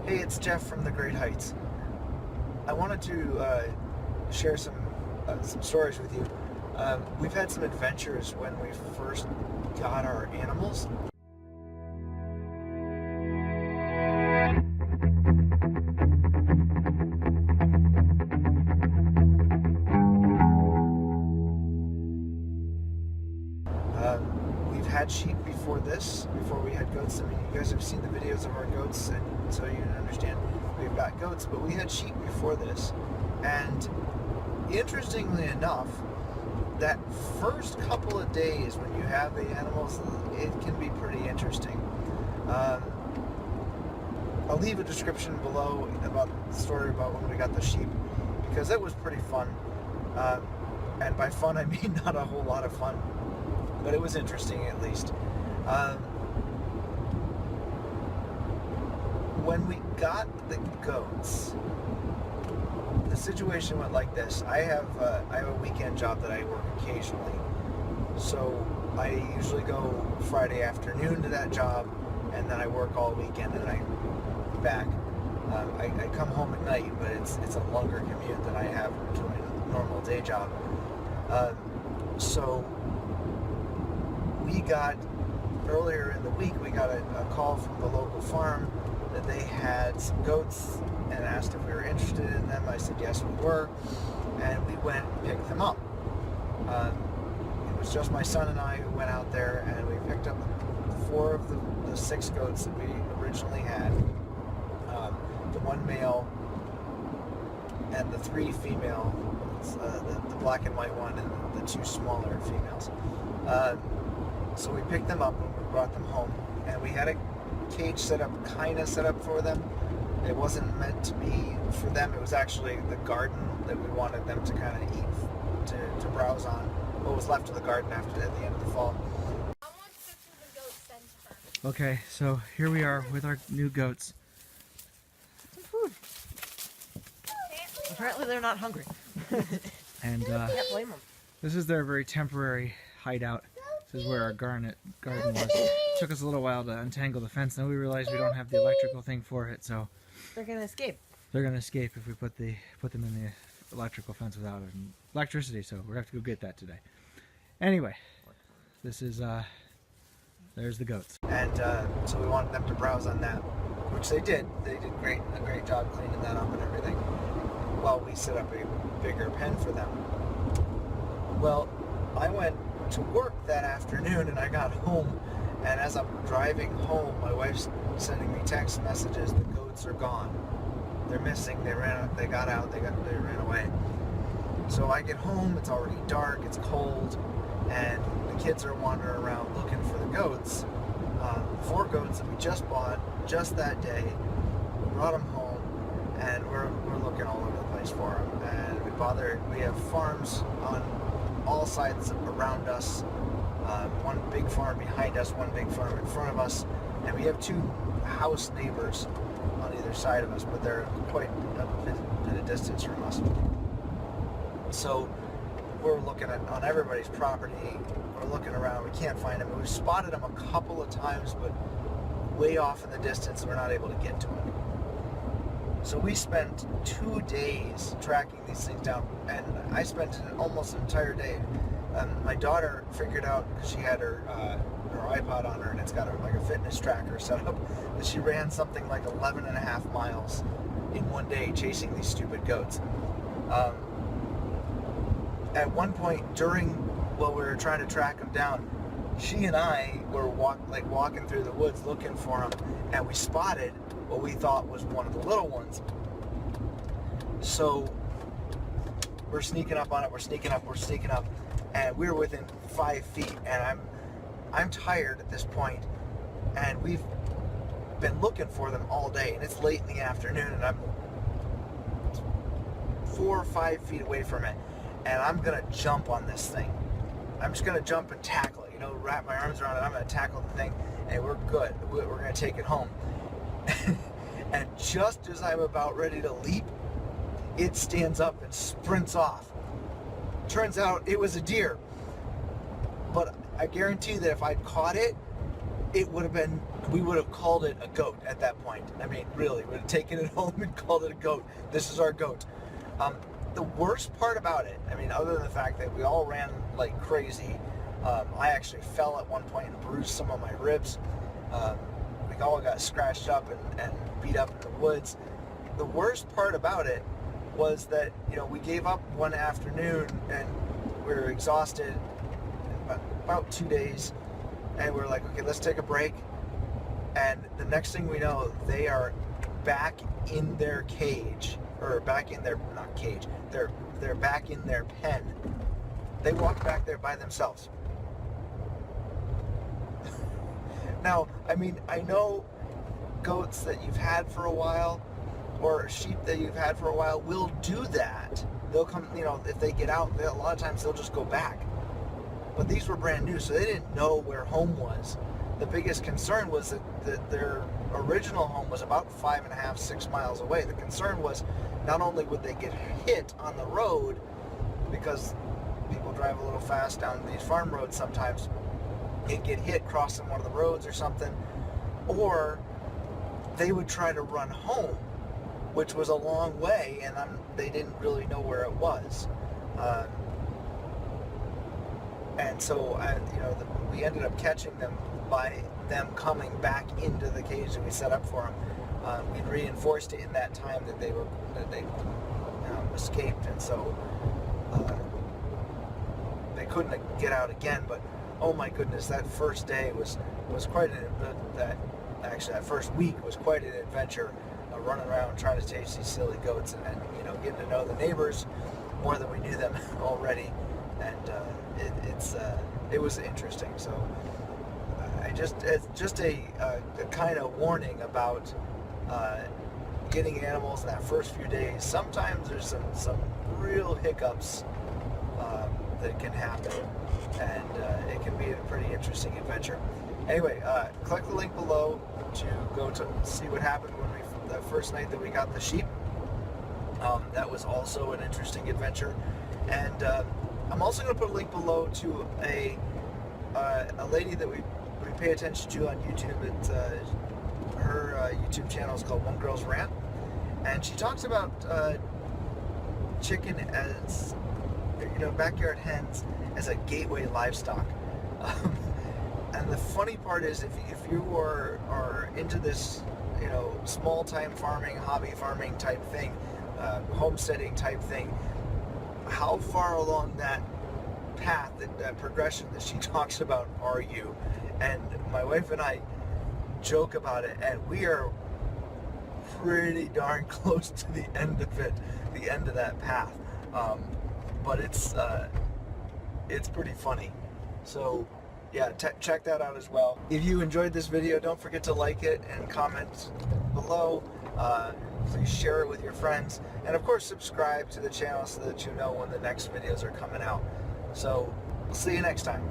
Hey, it's Jeff from the Great Heights. I wanted to share some stories with you. We've had some adventures when we first got our animals. We've had sheep before this, before we had goats. I mean, you guys have seen the videos of our goats, and so you understand we've got goats, but we had sheep before this. And interestingly enough, that first couple of days when you have the animals, it can be pretty interesting. I'll leave a description below about the story about when we got the sheep, because it was pretty fun. And by fun, I mean not a whole lot of fun, but it was interesting at least. When we got the goats, the situation went like this. I have a weekend job that I work occasionally, so I usually go Friday afternoon to that job, and then I work all weekend, and I'm back. I come home at night, but it's a longer commute than I have to my normal day job. So we got, earlier in the week, we got a call from the local farm that they had some goats and asked if we were interested in them. I said yes, we were, and we went and picked them up. It was just my son and I who went out there, and we picked up 4 of the 6 goats that we originally had. The 1 male and the 3 female, the black and white one and the 2 smaller females. So we picked them up and we brought them home, and we had a cage kind of set up for them. It wasn't meant to be for them. It was actually the garden that we wanted them to kind of eat, to browse on. What was left of the garden at the end of the fall. Okay, so here we are with our new goats. Some food. Apparently they're not hungry. And Can't blame them. this is their very temporary hideout. This is where our garden was. It took us a little while to untangle the fence. Then we realized we don't have the electrical thing for it, so They're gonna escape. they're gonna escape if we put them in the electrical fence without electricity. So we're gonna have to go get that today. Anyway, this is there's the goats, and so we wanted them to browse on that, which they did. They did a great job cleaning that up and everything, while we set up a bigger pen for them. Well, I went to work that afternoon, and I got home, and as I'm driving home, my wife's sending me text messages. The goats are gone. They're missing. They got out. They ran away. So I get home. It's already dark. It's cold, and the kids are wandering around looking for the goats. 4 goats that we just bought just that day. We brought them home, and we're looking all over the place for them. And we have farms on all sides around us. One big farm behind us, one big farm in front of us, and we have 2 house neighbors on either side of us, but they're quite a bit at a distance from us. So we're looking on everybody's property. We're looking around. We can't find them. We've spotted them a couple of times, but way off in the distance, we're not able to get to them. So we spent 2 days tracking these things down, and I spent almost an entire day. My daughter figured out, because she had her iPod on her, and it's got like a fitness tracker set up, that she ran something like 11 and a half miles in one day chasing these stupid goats. At one point while we were trying to track them down, she and I were walking through the woods looking for them, and we spotted what we thought was one of the little ones. So we're sneaking up on it, we're sneaking up, and we're within 5 feet, and I'm tired at this point, and we've been looking for them all day, and it's late in the afternoon, and I'm 4 or 5 feet away from it, and I'm gonna jump on this thing. I'm just gonna jump and tackle it, wrap my arms around it. I'm gonna tackle the thing, and we're good. We're gonna take it home. And just as I'm about ready to leap, it stands up and sprints off. Turns out it was a deer. But I guarantee that if I'd caught it, it would have been we would have called it a goat at that point. I mean, really, we would have taken it home and called it a goat. This is our goat. The worst part about it, I mean, other than the fact that we all ran like crazy, I actually fell at one point and bruised some of my ribs. We all got scratched up and beat up in the woods. The worst part about it was that, you know, we gave up one afternoon and we were exhausted about 2 days, and we were like, okay, let's take a break. And the next thing we know, they are back in their cage, or back in their, not cage, they're back in their pen. They walked back there by themselves. Now, I mean, I know goats that you've had for a while, or sheep that you've had for a while will do that. They'll come, you know, if they get out, a lot of times they'll just go back. But these were brand new, so they didn't know where home was. The biggest concern was that their original home was about 5.5, 6 miles away. The concern was not only would they get hit on the road, because people drive a little fast down these farm roads sometimes, and get hit crossing one of the roads or something, or they would try to run home, which was a long way, and they didn't really know where it was. And so, you know, we ended up catching them by them coming back into the cage that we set up for them. We'd reinforced it in that time that they escaped, and so they couldn't get out again. But oh my goodness, that first day was quite that first week was quite an adventure, running around trying to chase these silly goats, and you know, getting to know the neighbors more than we knew them already, and it was interesting. So it's just a kind of warning about getting animals in that first few days. Sometimes there's some real hiccups that can happen, and it can be a pretty interesting adventure. Anyway, click the link below to go to see what happened the first night that we got the sheep. That was also an interesting adventure, and I'm also going to put a link below to a lady that we pay attention to on YouTube. Her YouTube channel is called One Girl's Rant, and she talks about chicken as, you know, backyard hens as a gateway livestock. And the funny part is, if you are into this, you know, small time farming, hobby farming type thing, homesteading type thing, how far along that path, that progression that she talks about are you? And my wife and I joke about it, and we are pretty darn close to the end of it, the end of that path. But it's pretty funny. So yeah, check that out as well. If you enjoyed this video, don't forget to like it and comment below. Please share it with your friends, and of course subscribe to the channel so that you know when the next videos are coming out. So we'll see you next time.